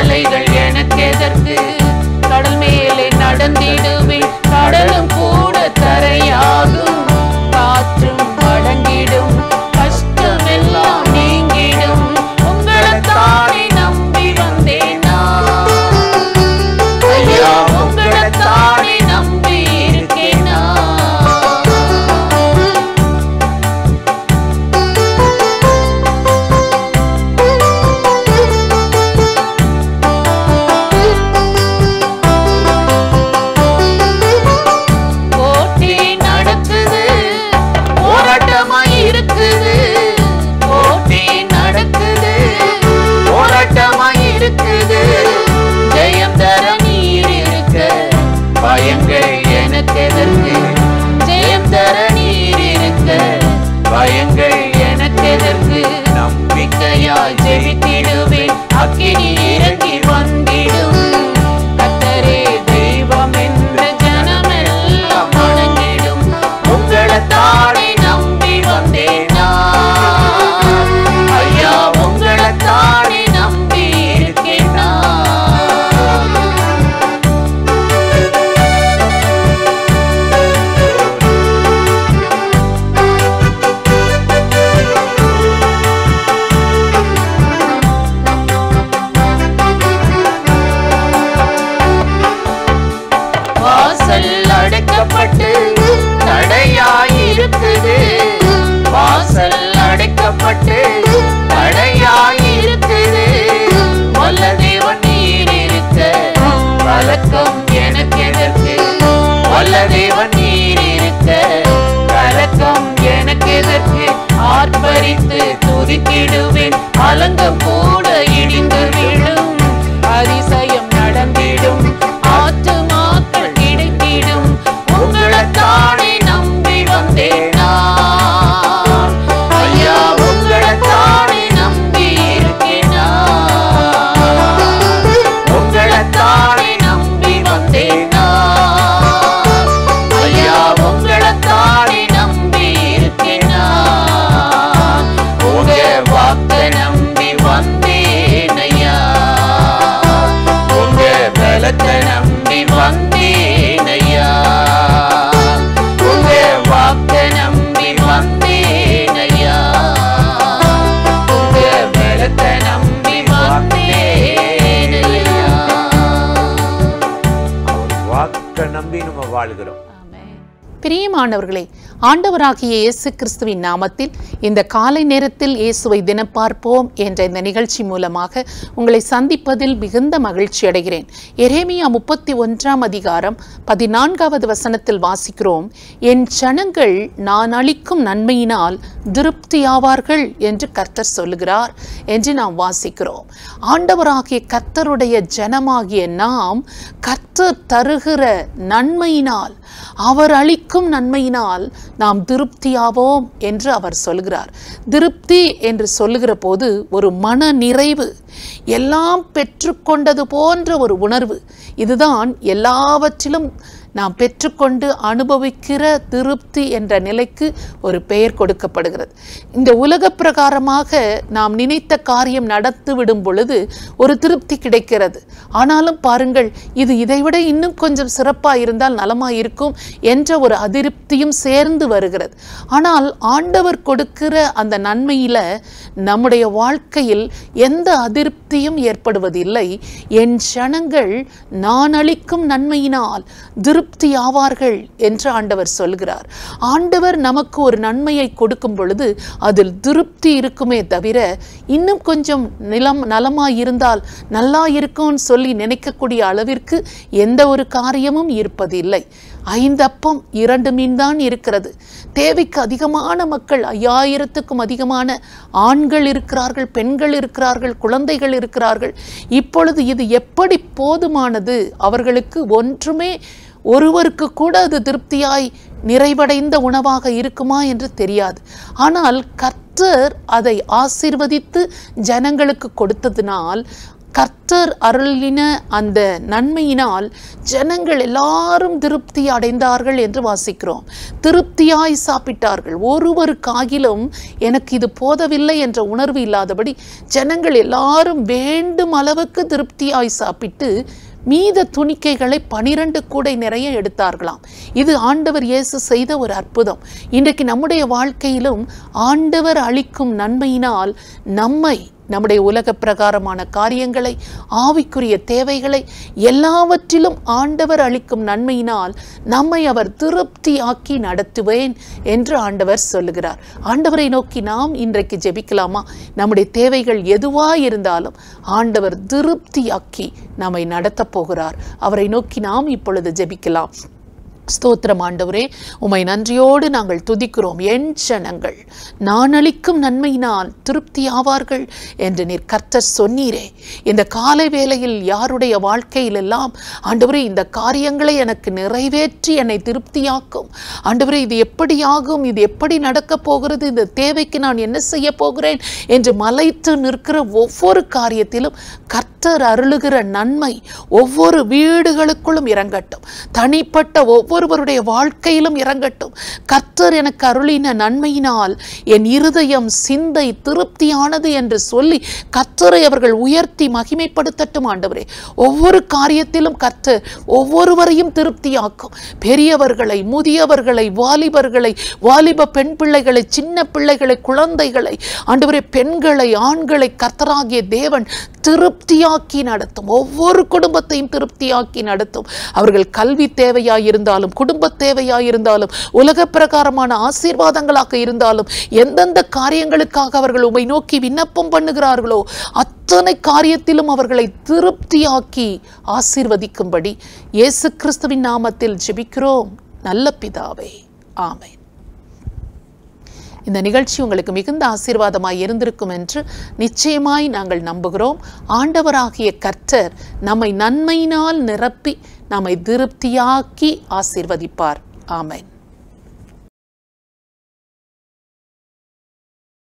கவலைகள் எனக்கு எதற்கு? கடல் மேலே நடந்திடுவேன், கடலும் கூட தரையாகும். காற்றும் அடங்கிடும், கஷ்டமெல்லாம் நீங்கிடும். உங்களைத்தானே நம்பி வந்தேன் நான். ஐயா, உங்களைத்தானே நம்பி இருக்கேன் நான். போட்டி நடக்குது, போராட்டமாய் இருக்குது. போட்டி நடக்குது, போராட்டமாய் இருக்குது. ஜெயம் தர நீர் இருக்க, பயங்கள் எனக்கு எதற்கு? ஜெயம் தர நீர் இருக்க, பயங்கள் எனக்கு எதற்கு? நம்பிக்கையாய் ஜெபித்திடுவேன், அக்கினி இறங்கி வந்திடும். கர்த்தரே தெய்வம் என்று ஜனமெல்லாம் வணங்கிடும். உங்களைத்தானே நம்பி வந்தேன் நான். ஐயா, உங்களைத்தானே நம்பி இருக்கேன் நான். வாசல் அடைக்கப்பட்டு தடையாயிருக்குது. வாசல் அடைக்கப்பட்டு தடையாயிருக்குது. வல்ல தேவன் நீர் இருக்க, கலக்கம் எனக்கு எதற்கு? வல்ல தேவன் நீர் இருக்க, கலக்கம் எனக்கு எதற்கு? ஆர்ப்பரித்து துதித்திடுவேன், அலங்கம் கூட இடிந்து விடும். அதிசயம் நடந்திடும், ஆத்துமாக்கள் கிடைத்திடும். உங்களைத்தானே நம்பி வந்தேன் நான். ஐயா, உங்களைத்தானே நம்பி இருக்கேன் நான். உங்களைத்தானே நம்பி வந்தேன் நான். ஐயா, உங்களைத்தானே நம்பி இருக்கேன் நான். உங்க வாக்க நம்பி வந்தேன் ஐயா. உங்க பலத்தை நம்பி வந்தேன் ஐயா. உங்க வாக்க நம்பி வந்தேன் ஐயா. உங்க பலத்தை நம்பி வந்தேன் ஐயா. அவர் வாக்க நம்பி நம்ம வாழ்கிறோம். பிரியமானவர்களே, ஆண்டவராகிய இயேசு கிறிஸ்துவின் நாமத்தில் இந்த காலை நேரத்தில் இயேசுவை தினம் பார்ப்போம் என்ற இந்த நிகழ்ச்சி மூலமாக உங்களை சந்திப்பதில் மிகுந்த மகிழ்ச்சி அடைகிறேன். எரேமியா 31 அதிகாரம் 14வது வசனத்தில் வாசிக்கிறோம், என் ஜனங்கள் நான் அளிக்கும் நன்மையினால் திருப்தியாவார்கள் என்று கர்த்தர் சொல்லுகிறார் என்று நாம் வாசிக்கிறோம். ஆண்டவராகிய கர்த்தருடைய ஜனமாகிய நாம் கர்த்தர் தருகிற நன்மையினால், அவர் அளிக்கும் நன்மையினால் நாம் திருப்தியாவோம் என்று அவர் சொல்கிறார். திருப்தி என்று சொல்லுகிற போது ஒரு மன நிறைவு, எல்லாம் பெற்றுக்கொண்டது போன்ற ஒரு உணர்வு. இதுதான் எல்லாவற்றிலும் நாம் பெற்றுக்கொண்டு அனுபவிக்கிற திருப்தி என்ற நிலைக்கு ஒரு பெயர் கொடுக்கப்படுகிறது. இந்த உலக பிரகாரமாக நாம் நினைத்த காரியம் நடத்திவிடும் பொழுது ஒரு திருப்தி கிடைக்கிறது. ஆனாலும் பாருங்கள், இது இதைவிட இன்னும் கொஞ்சம் சிறப்பாக இருந்தால் நலமாக இருக்கும் என்ற ஒரு அதிருப்தியும் சேர்ந்து வருகிறது. ஆனால் ஆண்டவர் கொடுக்கிற அந்த நன்மையில் நம்முடைய வாழ்க்கையில் எந்த அதிருப்தியும் ஏற்படுவதில்லை. என் ஜனங்கள் நான் அளிக்கும் நன்மையினால் திருப்தி ஆவார்கள் என்று ஆண்டவர் சொல்கிறார். ஆண்டவர் நமக்கு ஒரு நன்மையை கொடுக்கும் பொழுது அதில் திருப்தி இருக்குமே தவிர, இன்னும் கொஞ்சம் நலமாய் இருந்தால் நல்லா இருக்கும்னு சொல்லி நினைக்கக்கூடிய அளவிற்கு எந்த ஒரு காரியமும் இருப்பதில்லை. 5 அப்பம் 2 மீன் தான் இருக்கிறது. தேவைக்கு அதிகமான மக்கள், 5000க்கும் அதிகமான ஆண்கள் இருக்கிறார்கள், பெண்கள் இருக்கிறார்கள், குழந்தைகள் இருக்கிறார்கள். இப்பொழுது இது எப்படி போதுமானது? அவர்களுக்கு ஒன்றுமே, ஒருவருக்கு கூட அது திருப்தியாய் நிறைவடைந்த உணவாக இருக்குமா என்று தெரியாது. ஆனால் கர்த்தர் அதை ஆசீர்வதித்து ஜனங்களுக்கு கொடுத்ததினால் கர்த்தர் அருளின அந்த நன்மையினால் ஜனங்கள் எல்லாரும் திருப்தி அடைந்தார்கள் என்று வாசிக்கிறோம். திருப்தியாய் சாப்பிட்டார்கள். ஒருவருக்காகிலும் எனக்கு இது போதவில்லை என்ற உணர்வு இல்லாதபடி ஜனங்கள் எல்லாரும் வேண்டும் அளவுக்கு திருப்தியாய் சாப்பிட்டு மீத துணிக்கைகளை 12 கூடை நிறைய எடுத்தார்களாம். இது ஆண்டவர் இயேசு செய்த ஒரு அற்புதம். இன்றைக்கு நம்முடைய வாழ்க்கையிலும் ஆண்டவர் அளிக்கும் நன்மையினால் நம்முடைய உலக பிரகாரமான காரியங்களை, ஆவிக்குரிய தேவைகளை எல்லாவற்றிலும் ஆண்டவர் அளிக்கும் நன்மையினால் நம்மை அவர் திருப்தியாக்கி நடத்துவேன் என்று ஆண்டவர் சொல்லுகிறார். ஆண்டவரை நோக்கி நாம் இன்றைக்கு ஜெபிக்கலாமா? நம்முடைய தேவைகள் எதுவாயிருந்தாலும் ஆண்டவர் திருப்தியாக்கி நம்மை நடத்தப் போகிறார். அவரை நோக்கி நாம் இப்பொழுது ஜெபிக்கலாம். ஸ்தோத்திரம் ஆண்டவரே, உம்மை நன்றியோடு நாங்கள் துதிக்கிறோம். என் ஜனங்கள் நான் அளிக்கும் நன்மையினால் திருப்தி ஆவார்கள் என்று நீர் கர்த்தர் சொன்னீரே. இந்த காலை வேளையில் யாருடைய வாழ்க்கையிலெல்லாம் ஆண்டவரே இந்த காரியங்களை எனக்கு நிறைவேற்றி என்னை திருப்தியாக்கும், ஆண்டவரே இது எப்படி ஆகும், இது எப்படி நடக்கப் போகிறது, இந்த தேவைக்கு நான் என்ன செய்ய போகிறேன் என்று மலைத்து நிற்கிற ஒவ்வொரு காரியத்திலும் கர்த்தர் அருளுகிற நன்மை ஒவ்வொரு வீடுகளுக்குள்ளும் இறங்கட்டும். தனிப்பட்ட ஒவ்வொருவருடைய வாழ்க்கையிலும் இறங்கட்டும். கர்த்தர் எனக்கு அருளின நன்மையினால் என் இருதயம் சிந்தை திருப்தியானது என்று சொல்லி கர்த்தரை அவர்கள் உயர்த்தி மகிமைப்படுத்தட்டும். ஆண்டவரே, ஒவ்வொரு காரியத்திலும் கர்த்தர் ஒவ்வொருவரையும் திருப்தியாக்கும். பெரியவர்களை, முதியவர்களை, வாலிபர்களை, வாலிப பெண் பிள்ளைகளை, சின்ன பிள்ளைகளை, குழந்தைகளை, ஆண்டவரே பெண்களை, ஆண்களை கர்த்தராகிய தேவன் திருப்தியாக்கி நடத்தும். ஒவ்வொரு குடும்பத்தையும் திருப்தியாக்கி நடத்தும். அவர்கள் கல்வி தேவையாயிருந்தாலும், குடும்ப தேவையாயிருந்தாலும், உலக பிரகாரமான ஆசீர்வாதங்களாக இருந்தாலும், எந்தெந்த காரியங்களுக்காக அவர்கள் உம்மை நோக்கி விண்ணப்பம் பண்ணுகிறார்களோ அத்தனை காரியத்திலும் அவர்களை திருப்தியாக்கி ஆசீர்வதிக்கும்படி இயேசு கிறிஸ்துவின் நாமத்தில் ஜெபிக்கிறோம் நல்ல பிதாவே, ஆமென். இந்த நிகழ்ச்சி உங்களுக்கு மிகுந்த ஆசீர்வாதமாய் இருந்திருக்கும் என்று நிச்சயமாய் நாங்கள் நம்புகிறோம். ஆண்டவராகிய கர்த்தர் நம்மை நன்மையினால் நிரப்பி நம்மை திருப்தியாக்கி ஆசீர்வதிப்பார். ஆமென்.